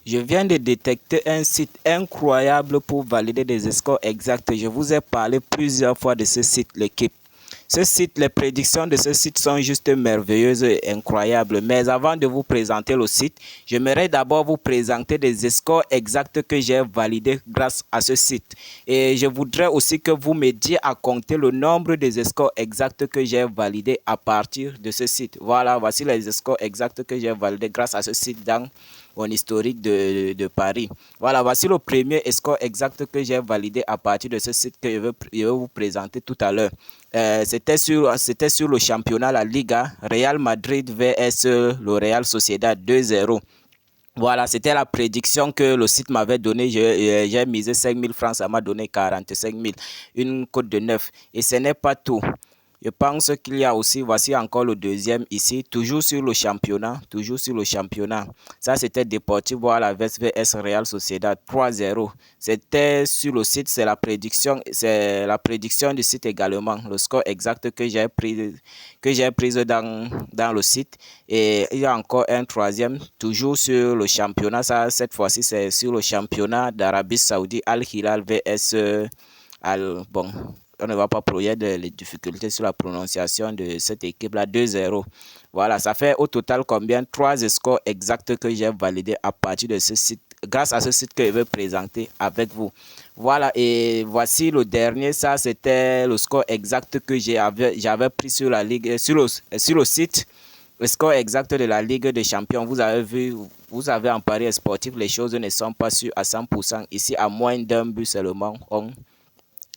Je viens de détecter un site incroyable pour valider des scores exacts. Je vous ai parlé plusieurs fois de ce site, l'équipe. Ce site, les prédictions de ce site sont juste merveilleuses et incroyables. Mais avant de vous présenter le site, j'aimerais d'abord vous présenter des scores exacts que j'ai validés grâce à ce site. Et je voudrais aussi que vous m'aidiez à compter le nombre des scores exacts que j'ai validés à partir de ce site. Voilà, voici les scores exacts que j'ai validés grâce à ce site dans mon historique de Paris. Voilà, voici le premier score exact que j'ai validé à partir de ce site que je vais vous présenter tout à l'heure. C'était sur le championnat, la Liga, Real Madrid vs le Real Sociedad 2-0. Voilà, c'était la prédiction que le site m'avait donnée. J'ai misé 5 000 francs, ça m'a donné 45 000, une cote de 9. Et ce n'est pas tout. Je pense qu'il y a aussi, voici encore le deuxième ici, toujours sur le championnat, Ça, c'était Deportivo Alavés vs Real Sociedad 3-0. C'était sur le site, c'est la prédiction du site également, le score exact que j'ai pris dans le site. Et il y a encore un troisième, toujours sur le championnat. Ça, cette fois-ci, c'est sur le championnat d'Arabie Saoudite, Al Hilal vs Bon, on ne va pas projeter les difficultés sur la prononciation de cette équipe-là, 2-0. Voilà, ça fait au total combien? 3 scores exacts que j'ai validés à partir de ce site, grâce à ce site que je vais présenter avec vous. Voilà, et voici le dernier. Ça, c'était le score exact que j'avais pris sur la Ligue, sur le site. Le score exact de la Ligue des Champions. Vous avez vu, vous avez en pari sportif, les choses ne sont pas sûres à 100%. Ici, à moins d'un but seulement,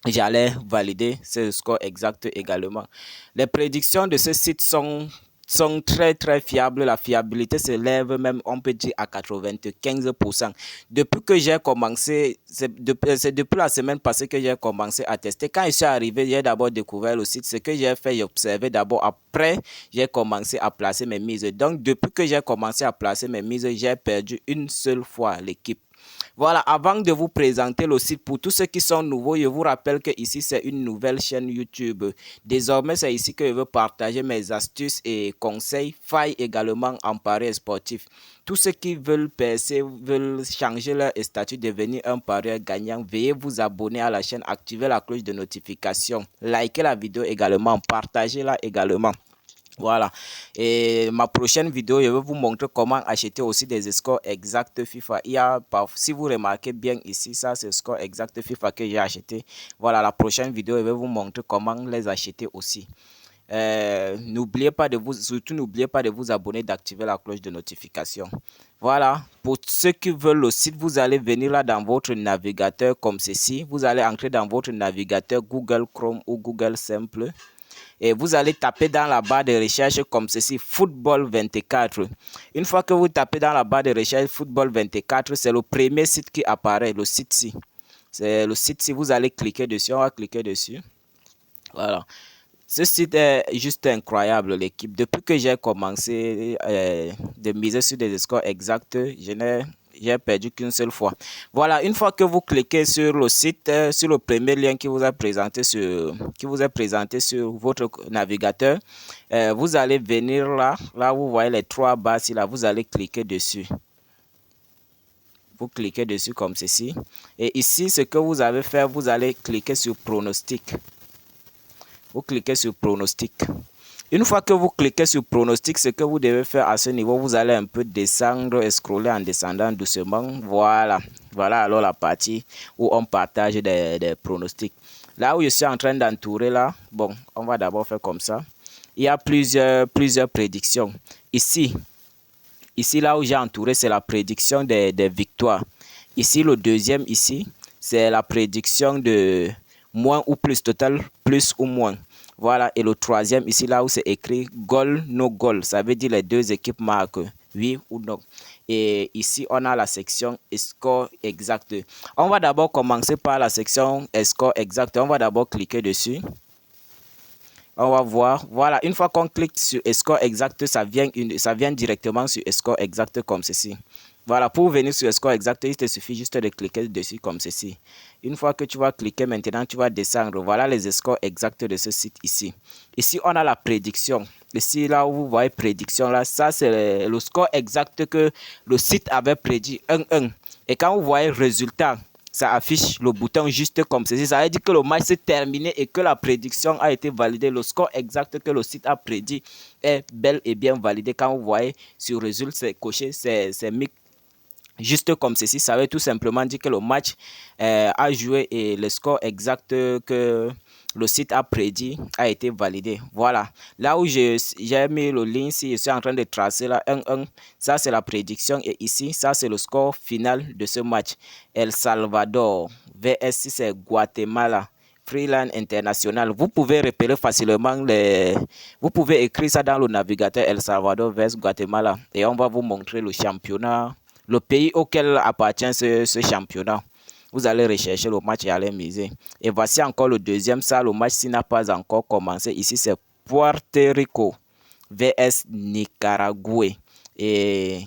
j'allais valider ce score exact également. Les prédictions de ce site sont très très fiables. La fiabilité s'élève même, on peut dire, à 95%. Depuis que j'ai commencé, c'est depuis la semaine passée que j'ai commencé à tester. Quand je suis arrivé, j'ai d'abord découvert le site. Ce que j'ai fait, j'ai observé d'abord. Après, j'ai commencé à placer mes mises. Donc, depuis que j'ai commencé à placer mes mises, j'ai perdu une seule fois l'équipe. Voilà, avant de vous présenter le site, pour tous ceux qui sont nouveaux, je vous rappelle que ici c'est une nouvelle chaîne YouTube. Désormais, c'est ici que je veux partager mes astuces et conseils, failles également en paris sportif. Tous ceux qui veulent percer, veulent changer leur statut, devenir un parieur gagnant, veuillez vous abonner à la chaîne, activer la cloche de notification, likez la vidéo également, partagez-la également. Voilà, et ma prochaine vidéo, je vais vous montrer comment acheter aussi des scores exacts FIFA. Si vous remarquez bien ici, ça c'est le score exact FIFA que j'ai acheté. Voilà, la prochaine vidéo, je vais vous montrer comment les acheter aussi. Surtout n'oubliez pas de vous abonner, d'activer la cloche de notification. Voilà, pour ceux qui veulent le site, vous allez venir là dans votre navigateur comme ceci. Vous allez entrer dans votre navigateur Google Chrome ou Google Simple. Et vous allez taper dans la barre de recherche comme ceci, Football 24. Une fois que vous tapez dans la barre de recherche Football 24, c'est le premier site qui apparaît, le site-ci. C'est le site-ci, vous allez cliquer dessus, on va cliquer dessus. Voilà. Ce site est juste incroyable, l'équipe. Depuis que j'ai commencé de miser sur des scores exacts, j'ai perdu qu'une seule fois. Voilà, une fois que vous cliquez sur le site, sur le premier lien qui vous est présenté sur votre navigateur, vous allez venir là où vous voyez les 3 barres, là, vous allez cliquer dessus. Vous cliquez dessus comme ceci. Et ici, ce que vous avez fait, vous allez cliquer sur pronostic. Vous cliquez sur pronostic. Une fois que vous cliquez sur pronostic, ce que vous devez faire à ce niveau, vous allez un peu descendre et scroller en descendant doucement. Voilà. Voilà alors la partie où on partage des pronostics. Là où je suis en train d'entourer là, bon, on va d'abord faire comme ça. Il y a plusieurs prédictions. Ici là où j'ai entouré, c'est la prédiction des victoires. Ici, le deuxième ici, c'est la prédiction de moins ou plus, total plus ou moins. Voilà, et le troisième ici, là où c'est écrit goal, no goal, ça veut dire les deux équipes marquent, oui ou non. Et ici, on a la section score exact. On va d'abord commencer par la section score exact. On va d'abord cliquer dessus. On va voir. Voilà, une fois qu'on clique sur score exact, ça vient directement sur score exact comme ceci. Voilà, pour venir sur le score exact, il te suffit juste de cliquer dessus comme ceci. Une fois que tu vas cliquer, maintenant tu vas descendre. Voilà les scores exacts de ce site ici. Ici, on a la prédiction. Ici, là où vous voyez prédiction, là, ça c'est le score exact que le site avait prédit, 1-1. Et quand vous voyez résultat, ça affiche le bouton juste comme ceci. Ça veut dire que le match s'est terminé et que la prédiction a été validée. Le score exact que le site a prédit est bel et bien validé. Quand vous voyez sur résultat, c'est coché, c'est mis juste comme ceci. Ça veut tout simplement dire que le match a joué et le score exact que le site a prédit a été validé. Voilà. Là où j'ai mis le lien, si je suis en train de tracer là, 1-1, ça c'est la prédiction. Et ici, ça c'est le score final de ce match. El Salvador vs c'est Guatemala. Freeland International. Vous pouvez repérer facilement Vous pouvez écrire ça dans le navigateur El Salvador vs Guatemala. Et on va vous montrer le championnat, le pays auquel appartient ce championnat. Vous allez rechercher le match et aller miser. Et voici encore le deuxième. Ça, le match n'a pas encore commencé. Ici, c'est Puerto Rico vs Nicaragua. Et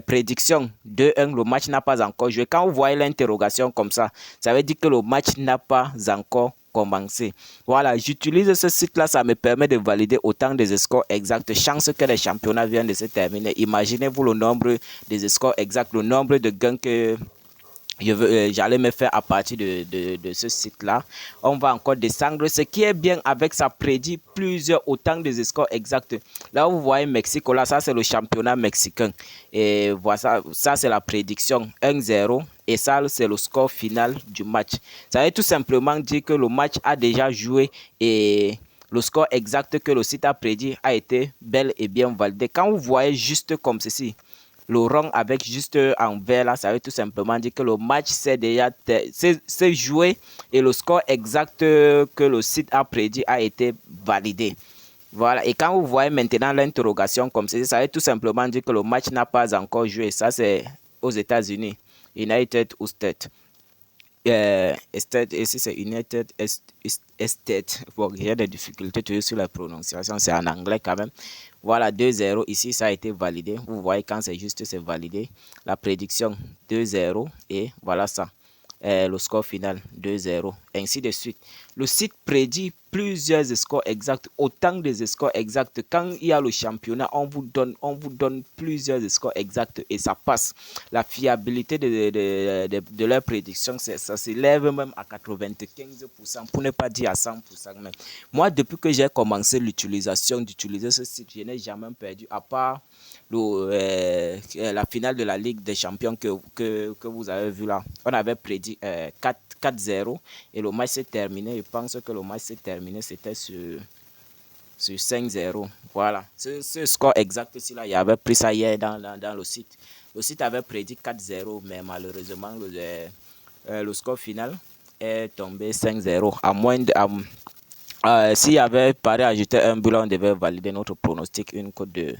prédiction 2-1, le match n'a pas encore joué. Quand vous voyez l'interrogation comme ça veut dire que le match n'a pas encore commencé. Voilà, j'utilise ce site-là, ça me permet de valider autant des scores exacts. Chance que les championnats viennent de se terminer. Imaginez-vous le nombre des scores exacts, le nombre de gains que j'allais me faire à partir de ce site-là. On va encore descendre. Ce qui est bien avec ça prédit autant de scores exacts. Là, vous voyez Mexico, là, ça c'est le championnat mexicain. Et voilà, ça c'est la prédiction 1-0. Et ça, c'est le score final du match. Ça veut tout simplement dire que le match a déjà joué et le score exact que le site a prédit a été bel et bien validé. Quand vous voyez juste comme ceci, le rond avec juste en vert là, ça veut tout simplement dire que le match s'est joué et le score exact que le site a prédit a été validé. Voilà, et quand vous voyez maintenant l'interrogation comme ceci, ça veut tout simplement dire que le match n'a pas encore joué. Ça, c'est aux États-Unis, United States. Ici c'est United States. Bon, j'ai des difficultés toujours sur la prononciation, c'est en anglais quand même. Voilà, 2-0. Ici, ça a été validé. Vous voyez quand c'est juste, c'est validé. La prédiction 2-0 et voilà ça. Le score final 2-0, ainsi de suite. Le site prédit plusieurs scores exacts, autant de scores exacts. Quand il y a le championnat, on vous donne plusieurs scores exacts et ça passe. La fiabilité de leurs prédictions, ça s'élève même à 95%, pour ne pas dire à 100% même. Moi, depuis que j'ai commencé d'utiliser ce site, je n'ai jamais perdu, à part la finale de la Ligue des Champions que vous avez vu là. On avait prédit 4-0 et le match s'est terminé. Je pense que le match s'est terminé, c'était sur 5-0. Voilà. Ce score exact ici là, il y avait pris ça hier dans le site. Le site avait prédit 4-0, mais malheureusement, le score final est tombé 5-0. À moins de. S'il y avait pareil ajouté un but, on devait valider notre pronostic, une cote de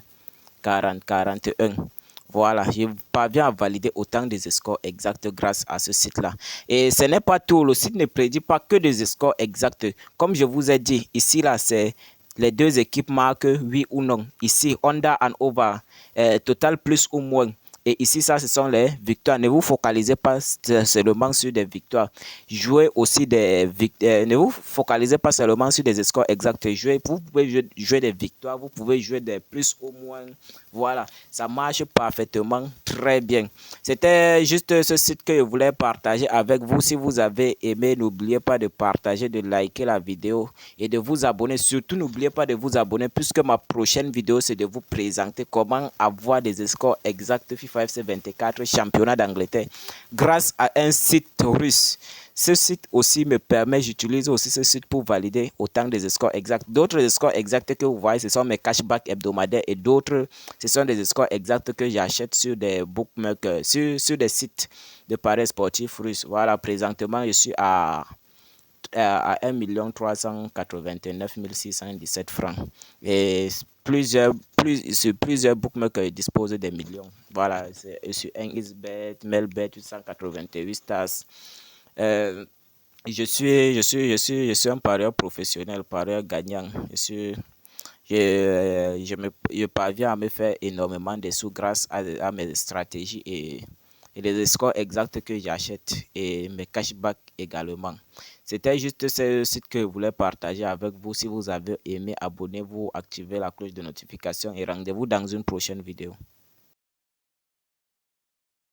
40-41. Voilà, je parviens à valider autant des scores exacts grâce à ce site-là. Et ce n'est pas tout, le site ne prédit pas que des scores exacts. Comme je vous ai dit, ici, là, c'est les deux équipes marquent oui ou non. Ici, under and over, total plus ou moins. Et ici, ça, ce sont les victoires. Ne vous focalisez pas seulement sur des victoires. Jouez aussi ne vous focalisez pas seulement sur des scores exacts. Vous pouvez jouer des victoires, vous pouvez jouer des plus ou moins. Voilà, ça marche parfaitement très bien. C'était juste ce site que je voulais partager avec vous. Si vous avez aimé, n'oubliez pas de partager, de liker la vidéo et de vous abonner. Surtout, n'oubliez pas de vous abonner puisque ma prochaine vidéo, c'est de vous présenter comment avoir des scores exacts FIFA FC 24 championnat d'Angleterre grâce à un site russe. Ce site aussi me permet, j'utilise aussi ce site pour valider autant des scores exacts. D'autres scores exacts que vous voyez, ce sont mes cashbacks hebdomadaires et d'autres, ce sont des scores exacts que j'achète sur des bookmakers, sur des sites de paris sportifs russes. Voilà, présentement, je suis à 1 389 617 francs. Et sur plusieurs bookmakers disposent des millions. Voilà, c'est sur XBet, Melbet, 888 stars. Je suis un parieur professionnel, parieur gagnant. Je parviens à me faire énormément de sous grâce à mes stratégies et et les scores exacts que j'achète et mes cashbacks également. C'était juste ce site que je voulais partager avec vous. Si vous avez aimé, abonnez-vous, activez la cloche de notification et rendez-vous dans une prochaine vidéo.